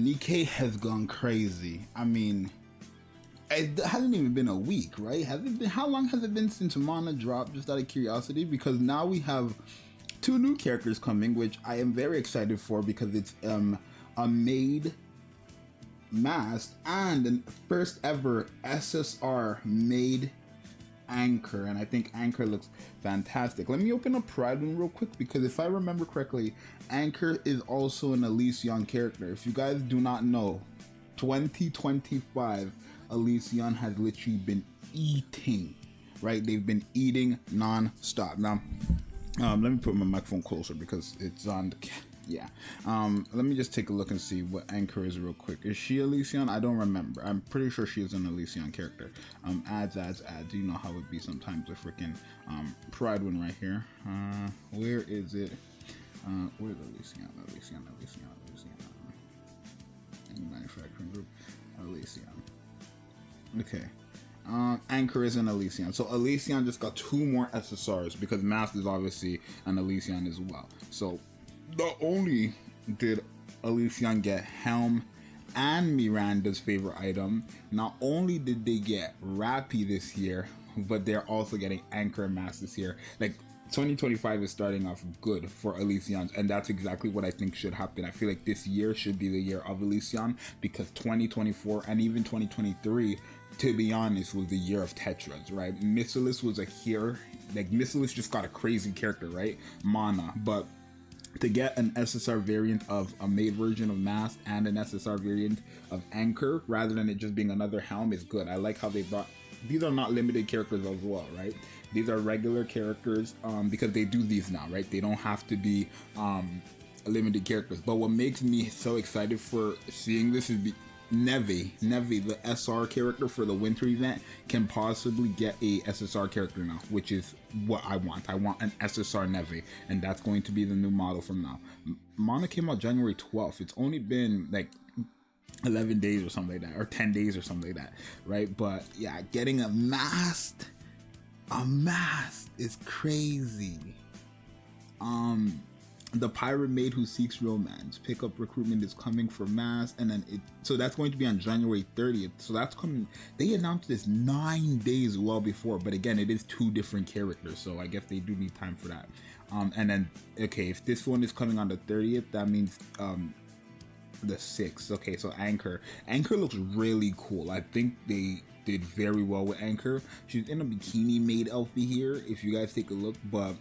Nikke has gone crazy. I mean, it hasn't even been a week, right? Has it been? How long has it been since Mana dropped? Just out of curiosity, because now we have two new characters coming, which I am very excited for because it's a Maid, Mast, and the first ever SSR Maid Anchor, and I think Anchor looks fantastic. Let me open up Pride One real quick because if I remember correctly, Anchor is also an Elysion character. If you guys do not know, 2025 Elysion has literally been eating, right? They've been eating non-stop. Now, let me put my microphone closer because it's on the let me just take a look and see what Anchor is real quick. Is she Elysion? I don't remember. I'm pretty sure she is an Elysion character. Ads. You know how it be sometimes with freaking Pride One right here. Where is it? Where's Elysion? Manufacturing group. Elysion. Okay. Anchor is an Elysion. So Elysion just got two more SSRs because Mast is obviously an Elysion as well. So not only did Elysion get Helm and Miranda's favorite item, not only did they get Rappy this year, but they're also getting Anchor and Mast this year. Like, 2025 is starting off good for Elysion, and that's exactly what I think should happen. I feel like this year should be the year of Elysion because 2024 and even 2023, to be honest, was the year of Tetras, right? Missilis was a here, like Missilis just got a crazy character, right? Mana, but to get an SSR variant of a Maid version of Mast and an SSR variant of Anchor, rather than it just being another Helm, is good. I like how they brought, these are not limited characters as well, right? These are regular characters because they do these now, right? They don't have to be limited characters. But what makes me so excited for seeing this is Neve, the SR character for the winter event, can possibly get a SSR character now, which is what I want. I want an SSR Neve, and that's going to be the new model from now. Mana came out January 12th. It's only been like 11 days or something like that, or 10 days or something like that, right? But yeah, getting a Mast is crazy. The pirate maid who seeks romance. Pickup recruitment is coming for Mast, and then so that's going to be on January 30th. So that's coming. They announced this 9 days well before, but again, it is two different characters, so I guess they do need time for that. And then okay, if this one is coming on the 30th, that means the 6th. Okay, so Anchor looks really cool. I think they did very well with Anchor. She's in a bikini maid outfit here, if you guys take a look, but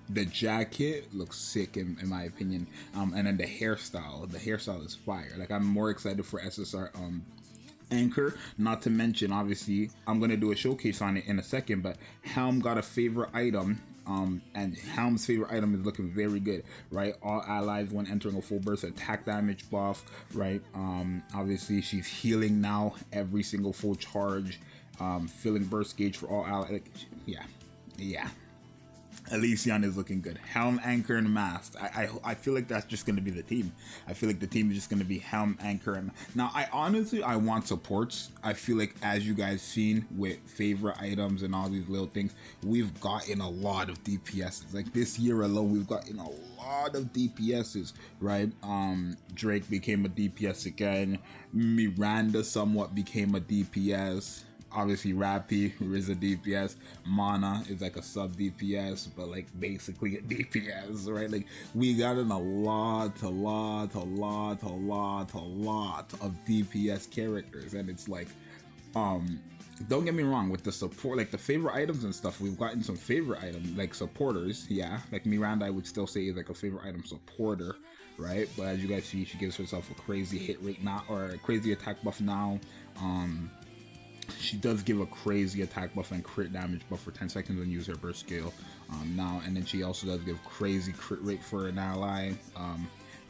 the jacket looks sick in my opinion, and then the hairstyle is fire. Like, I'm more excited for SSR Anchor, not to mention, obviously, I'm gonna do a showcase on it in a second, but Helm got a favorite item, and Helm's favorite item is looking very good, right? All allies when entering a full burst attack damage buff, right? Obviously she's healing now every single full charge, filling burst gauge for all allies. Like, yeah. Elysion is looking good. Helm, Anchor, and Mast. I feel like that's just going to be the team. I feel like the team is just going to be Helm, Anchor, and now I want supports. I feel like, as you guys seen with favorite items and all these little things, we've gotten a lot of DPSs. Like, this year alone, we've gotten a lot of DPSs, right? Drake became a DPS again. Miranda somewhat became a DPS. Obviously Rappy is a DPS. Mana is like a sub DPS, but like basically a DPS, right? Like, we gotten a lot of DPS characters, and it's like, don't get me wrong, with the support, like the favorite items and stuff, we've gotten some favorite items, like supporters, yeah. Like Miranda, I would still say is like a favorite item supporter, right? But as you guys see, she gives herself a crazy hit rate now, or a crazy attack buff now. She does give a crazy attack buff and crit damage buff for 10 seconds when you use her burst skill now, and then she also does give crazy crit rate for an ally.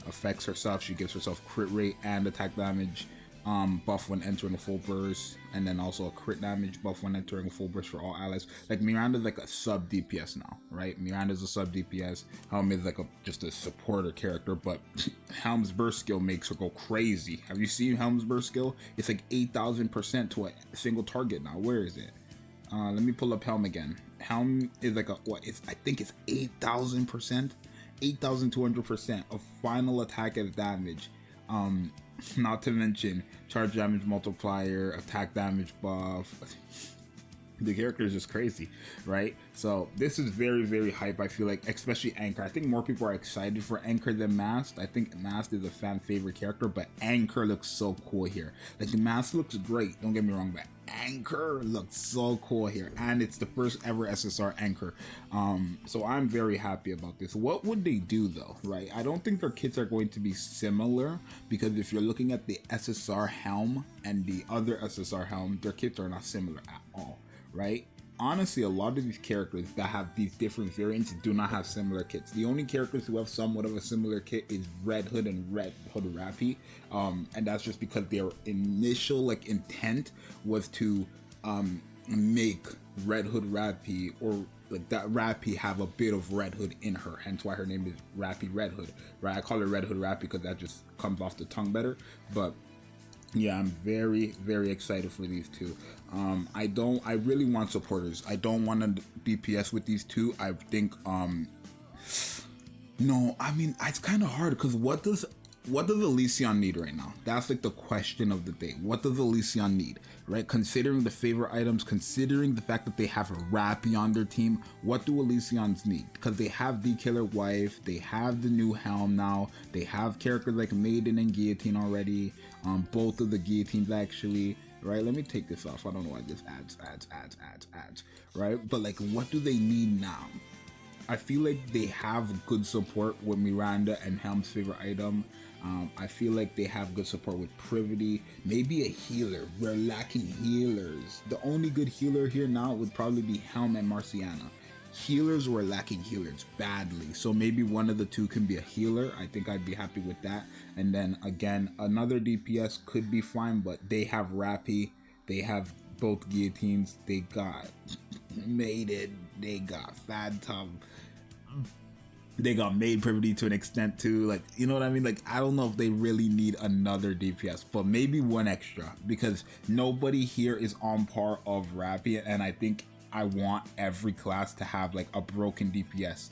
Affects herself, she gives herself crit rate and attack damage buff when entering a full burst, and then also a crit damage buff when entering a full burst for all allies. Like, Miranda's like a sub DPS now, right? Miranda's a sub DPS. Helm is like just a supporter character, but Helm's burst skill makes her go crazy. Have you seen Helm's burst skill? It's like 8,000% to a single target now. Where is it? Let me pull up Helm again. Helm is like I think it's 8,000%, 8,200% of final attack as damage. Not to mention charge damage multiplier, attack damage buff. The character is just crazy, right? So this is very, very hype. I feel like, especially Anchor. I think more people are excited for Anchor than Mast. I think Mast is a fan favorite character, but Anchor looks so cool here. Like, the Mast looks great, don't get me wrong, but Anchor looks so cool here, and it's the first ever SSR Anchor. So I'm very happy about this. What would they do though, right? I don't think their kits are going to be similar, because if you're looking at the SSR Helm and the other SSR Helm, their kits are not similar at all, right? Honestly, a lot of these characters that have these different variants do not have similar kits. The only characters who have somewhat of a similar kit is Red Hood and Red Hood Rappy, and that's just because their initial like intent was to make Red Hood Rappy, or like that Rappy, have a bit of Red Hood in her, hence why her name is Rappy Red Hood, right? I call her Red Hood Rappy because that just comes off the tongue better. But yeah, I'm very, very excited for these two. I really want supporters. I don't want to DPS with these two. I think, no, I mean, it's kind of hard, because what does Elysion need right now? That's like the question of the day. What does Elysion need, right? Considering the favorite items, considering the fact that they have a Rappy on their team, what do Elysions need? Because they have the Killer Wife, they have the new Helm now, they have characters like Maid and Guillotine already, both of the Guillotines actually, right? Let me take this off. I don't know why this adds, right? But like, what do they need now? I feel like they have good support with Miranda and Helm's favorite item. I feel like they have good support with Privity. Maybe a healer. We're lacking healers. The only good healer here now would probably be Helm and Marciana. Healers, were lacking healers badly. So maybe one of the two can be a healer. I think I'd be happy with that. And then again, another DPS could be fine, but they have Rappy. They have both Guillotines. They got Maid. They got Phantom. They got Maid Privity to an extent too. Like, you know what I mean? Like, I don't know if they really need another DPS, but maybe one extra, because nobody here is on par of Rappy, and I think I want every class to have like a broken DPS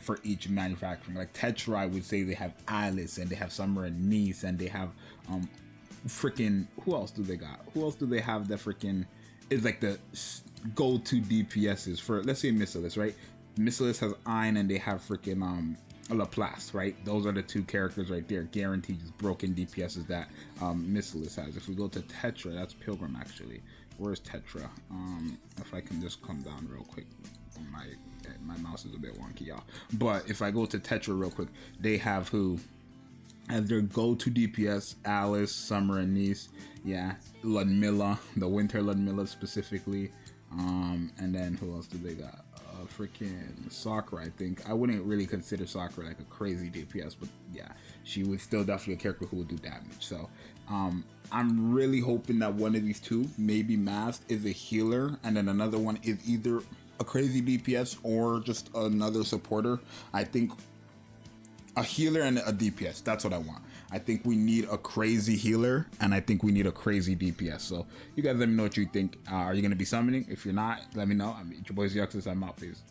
for each manufacturing. Like Tetra, I would say they have Alice, and they have Summer and Nice, and they have freaking, who else do they got? Who else do they have that freaking is like the go-to DPSs for, let's say, Missilus, right? Missilus has Ein, and they have freaking Laplace, right? Those are the two characters right there, guaranteed broken DPSs that Missilus has. If we go to Tetra, that's Pilgrim actually. Where's Tetra? If I can just come down real quick. My mouse is a bit wonky, y'all. But if I go to Tetra real quick, they have who? As their go-to DPS, Alice, Summer, and Nice. Yeah, Ludmilla, the Winter Ludmilla specifically. And then who else do they got? Freaking Sakura, I think. I wouldn't really consider Sakura like a crazy DPS, but yeah, she was still definitely a character who would do damage. So I'm really hoping that one of these two, maybe Mast, is a healer, and then another one is either a crazy DPS or just another supporter. I think a healer and a DPS, that's what I want. I think we need a crazy healer, and I think we need a crazy DPS. So you guys let me know what you think. Are you going to be summoning? If you're not, let me know. It's your boy Zxous. I'm out, please.